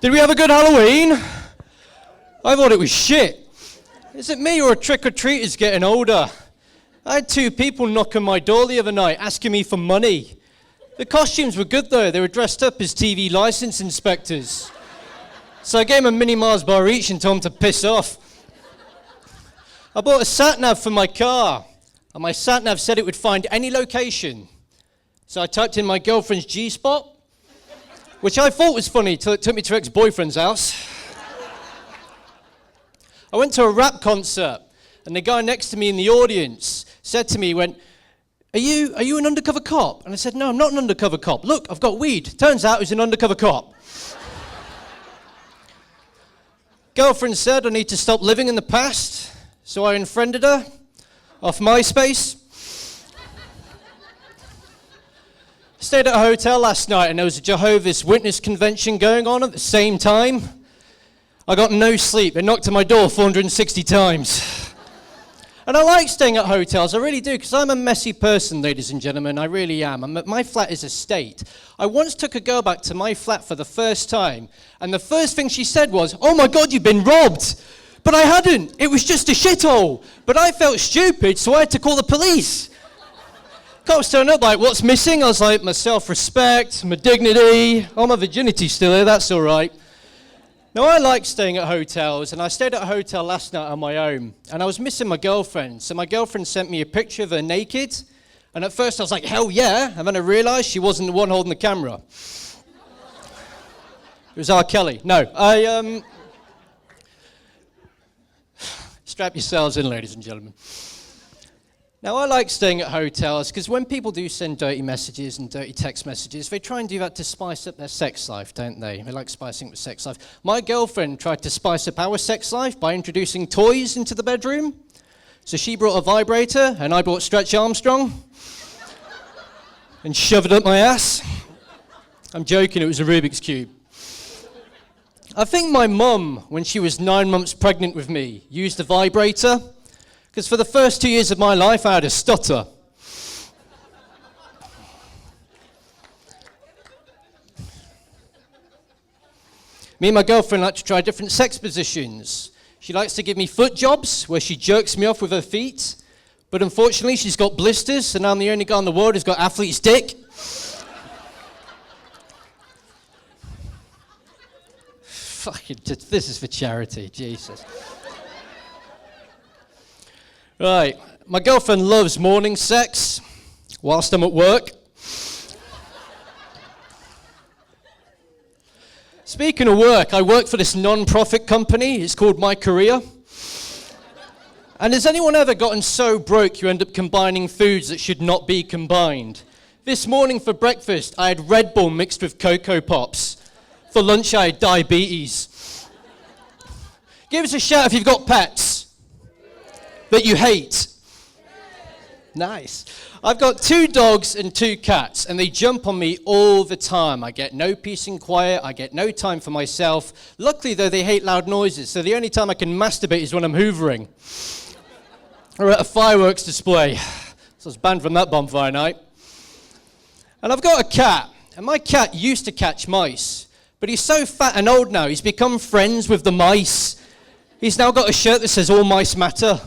Did we have a good Halloween? I thought it was shit. Is it me or a trick-or-treaters getting older? I had 2 people knock on my door the other night asking me for money. The costumes were good though, they were dressed up as TV license inspectors. So I gave them a mini Mars bar each and told them to piss off. I bought a sat-nav for my car, and my sat-nav said it would find any location. So I typed in my girlfriend's G-spot, which I thought was funny till it took me to her ex-boyfriend's house. I went to a rap concert, and the guy next to me in the audience said to me, he went, are you an undercover cop? And I said, no, I'm not an undercover cop. Look, I've got weed. Turns out he's an undercover cop. Girlfriend said I need to stop living in the past, so I unfriended her off MySpace. Stayed at a hotel last night and there was a Jehovah's Witness convention going on at the same time. I got no sleep. They knocked on my door 460 times. And I like staying at hotels, I really do, because I'm a messy person, ladies and gentlemen, I really am. My flat is a state. I once took a girl back to my flat for the first time, and the first thing she said was, oh my God, you've been robbed. But I hadn't, it was just a shithole. But I felt stupid, so I had to call the police. Cops turned up like, what's missing? I was like, my self-respect, my dignity. Oh, my virginity's still here, that's all right. Now, I like staying at hotels, and I stayed at a hotel last night on my own, and I was missing my girlfriend. So my girlfriend sent me a picture of her naked, and at first I was like, hell yeah, and then I realized she wasn't the one holding the camera. It was R. Kelly. No, strap yourselves in, ladies and gentlemen. Now, I like staying at hotels because when people do send dirty messages and dirty text messages, they try and do that to spice up their sex life, don't they? They like spicing up their sex life. My girlfriend tried to spice up our sex life by introducing toys into the bedroom. So she brought a vibrator and I brought Stretch Armstrong and shoved it up my ass. I'm joking, it was a Rubik's Cube. I think my mum, when she was 9 months pregnant with me, used a vibrator. Because for the first 2 years of my life, I had a stutter. Me and my girlfriend like to try different sex positions. She likes to give me foot jobs, where she jerks me off with her feet. But unfortunately, she's got blisters, so now I'm the only guy in the world who's got athlete's dick. Fucking, this is for charity, Jesus. Right, my girlfriend loves morning sex whilst I'm at work. Speaking of work, I work for this non-profit company. It's called My Career. And has anyone ever gotten so broke you end up combining foods that should not be combined? This morning for breakfast, I had Red Bull mixed with Cocoa Pops. For lunch, I had diabetes. Give us a shout if you've got pets that you hate. Nice. I've got 2 dogs and 2 cats, and they jump on me all the time. I get no peace and quiet. I get no time for myself. Luckily, though, they hate loud noises, so the only time I can masturbate is when I'm hoovering or at a fireworks display. So I was banned from that bonfire night. And I've got a cat, and my cat used to catch mice, but he's so fat and old now, he's become friends with the mice. He's now got a shirt that says, all mice matter.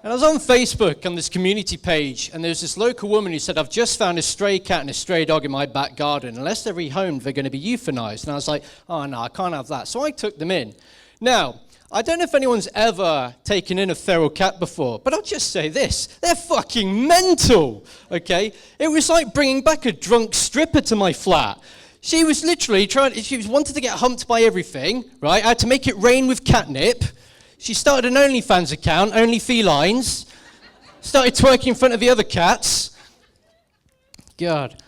And I was on Facebook on this community page, and there was this local woman who said, I've just found a stray cat and a stray dog in my back garden. Unless they're rehomed, they're going to be euthanized. And I was like, oh no, I can't have that. So I took them in. Now, I don't know if anyone's ever taken in a feral cat before, but I'll just say this. They're fucking mental, okay? It was like bringing back a drunk stripper to my flat. She was literally wanted to get humped by everything, right? I had to make it rain with catnip. She started an OnlyFans account, Only Felines, started twerking in front of the other cats. God.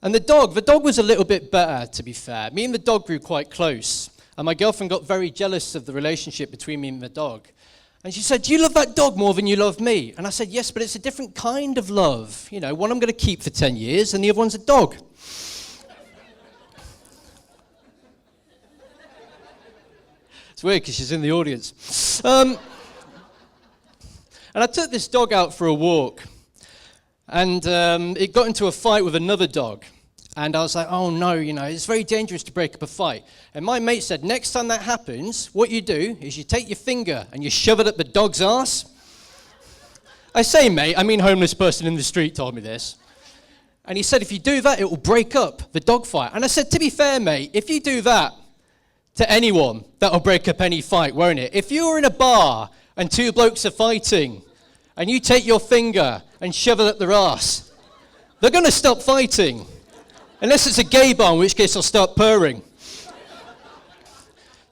And the dog was a little bit better, to be fair. Me and the dog grew quite close, and my girlfriend got very jealous of the relationship between me and the dog. And she said, do you love that dog more than you love me? And I said, yes, but it's a different kind of love. You know, one I'm going to keep for 10 years, and the other one's a dog. It's weird because she's in the audience. And I took this dog out for a walk, and it got into a fight with another dog. And I was like, oh no, it's very dangerous to break up a fight. And my mate said, next time that happens, what you do is you take your finger and you shove it up the dog's arse. I say mate, I mean homeless person in the street told me this. And he said, if you do that, it will break up the dog fight. And I said, to be fair, mate, if you do that to anyone, that'll break up any fight, won't it? If you're in a bar and two blokes are fighting, and you take your finger and shove it up their arse, they're going to stop fighting. Unless it's a gay bar, in which case I'll start purring. Do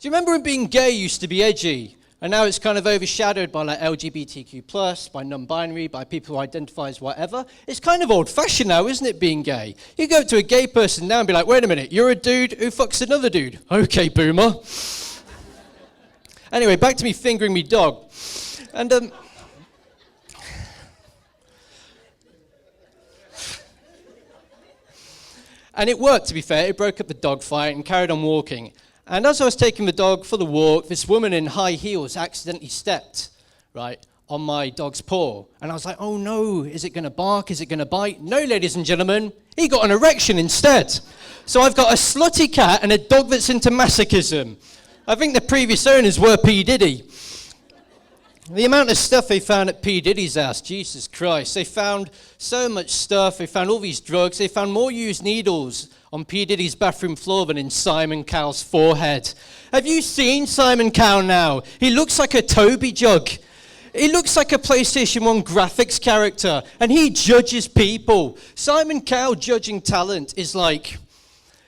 you remember when being gay used to be edgy? And now it's kind of overshadowed by like LGBTQ+, by non-binary, by people who identify as whatever. It's kind of old-fashioned now, isn't it, being gay? You go to a gay person now and be like, wait a minute, you're a dude who fucks another dude. Okay, boomer. Anyway, back to me fingering me dog. And, and it worked, to be fair. It broke up the dog fight and carried on walking. And as I was taking the dog for the walk, this woman in high heels accidentally stepped, right, on my dog's paw. And I was like, oh no, is it going to bark? Is it going to bite? No, ladies and gentlemen, he got an erection instead. So I've got a slutty cat and a dog that's into masochism. I think the previous owners were P. Diddy. The amount of stuff they found at P. Diddy's house, Jesus Christ. They found so much stuff. They found all these drugs. They found more used needles on P. Diddy's bathroom floor than in Simon Cowell's forehead. Have you seen Simon Cowell now? He looks like a Toby jug. He looks like a PlayStation 1 graphics character, and he judges people. Simon Cowell judging talent is like...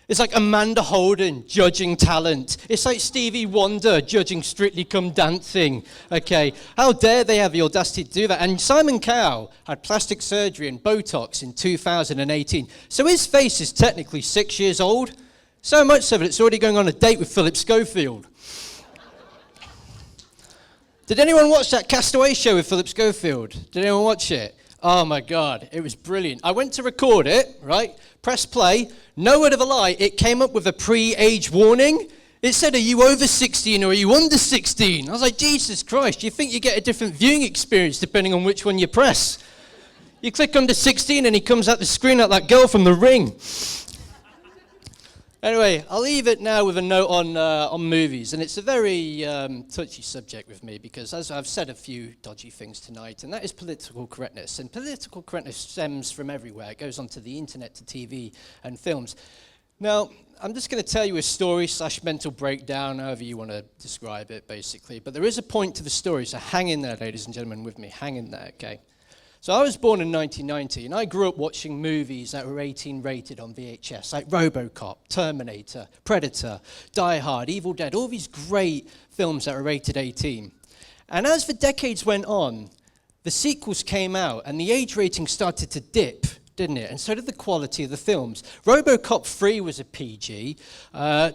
It's like Amanda Holden judging talent. It's like Stevie Wonder judging Strictly Come Dancing. Okay, how dare they have the audacity to do that? And Simon Cowell had plastic surgery and Botox in 2018. So his face is technically 6 years old. So much so that it's already going on a date with Philip Schofield. Did anyone watch that Castaway show with Philip Schofield? Did anyone watch it? Oh my God, it was brilliant. I went to record it, right? Press play. No word of a lie, it came up with a pre-age warning. It said, are you over 16 or are you under 16? I was like, Jesus Christ, you think you get a different viewing experience depending on which one you press? You click under 16 and he comes out the screen like that girl from The Ring. Anyway, I'll leave it now with a note on movies, and it's a very touchy subject with me because, as I've said a few dodgy things tonight, and that is political correctness. And political correctness stems from everywhere. It goes onto the internet, to TV and films. Now, I'm just going to tell you a story / mental breakdown, however you want to describe it, basically. But there is a point to the story, so hang in there, ladies and gentlemen, with me. Hang in there, okay? So I was born in 1990, and I grew up watching movies that were 18 rated on VHS, like RoboCop, Terminator, Predator, Die Hard, Evil Dead, all these great films that were rated 18. And as the decades went on, the sequels came out, and the age rating started to dip, didn't it? And so did the quality of the films. RoboCop 3 was a PG,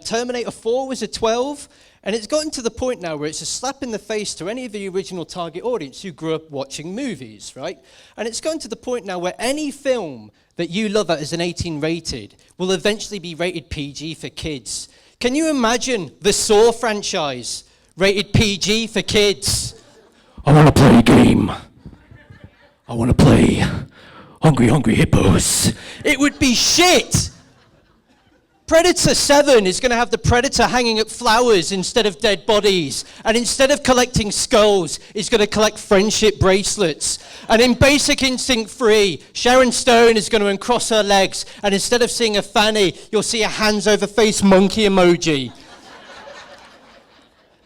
Terminator 4 was a 12, and it's gotten to the point now where it's a slap in the face to any of the original target audience who grew up watching movies, right? And it's gotten to the point now where any film that you love as an 18 rated will eventually be rated PG for kids. Can you imagine the Saw franchise rated PG for kids? I want to play a game. I want to play Hungry Hungry Hippos. It would be shit. Predator 7 is going to have the Predator hanging up flowers instead of dead bodies. And instead of collecting skulls, he's going to collect friendship bracelets. And in Basic Instinct 3, Sharon Stone is going to uncross her legs. And instead of seeing a fanny, you'll see a hands-over-face monkey emoji.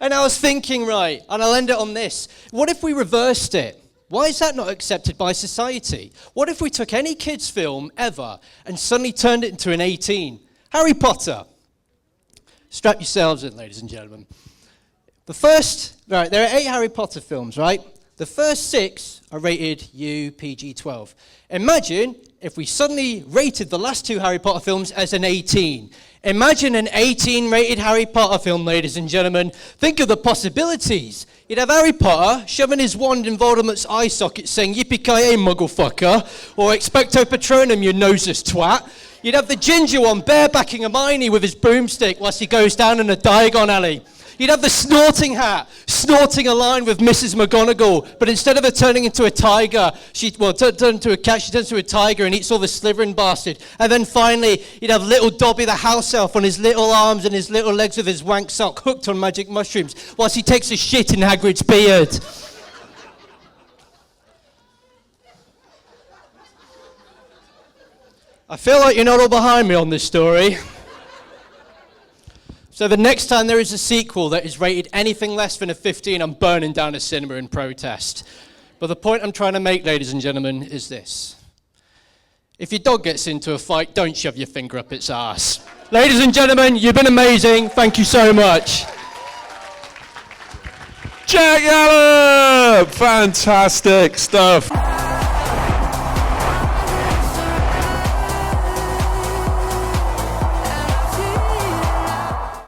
And I was thinking, right, and I'll end it on this. What if we reversed it? Why is that not accepted by society? What if we took any kids' film ever and suddenly turned it into an 18? Harry Potter. Strap yourselves in, ladies and gentlemen. Right, there are 8 Harry Potter films, right? The first 6 are rated U, PG-12. Imagine if we suddenly rated the last 2 Harry Potter films as an 18. Imagine an 18-rated Harry Potter film, ladies and gentlemen. Think of the possibilities. You'd have Harry Potter shoving his wand in Voldemort's eye socket saying, yippee-ki-yay, muggle-fucker, or expecto patronum, you noseless twat. You'd have the ginger one barebacking Hermione with his broomstick whilst he goes down in a Diagon alley. You'd have the snorting hat, snorting a line with Mrs. McGonagall, but instead of her turning into a tiger, turned into a cat, she turns into a tiger and eats all the slithering bastard. And then finally, you'd have little Dobby the house elf on his little arms and his little legs with his wank sock hooked on magic mushrooms, whilst he takes a shit in Hagrid's beard. I feel like you're not all behind me on this story. So the next time there is a sequel that is rated anything less than a 15, I'm burning down a cinema in protest. But the point I'm trying to make, ladies and gentlemen, is this. If your dog gets into a fight, don't shove your finger up its arse. Ladies and gentlemen, you've been amazing. Thank you so much. Jack Yallop! Fantastic stuff.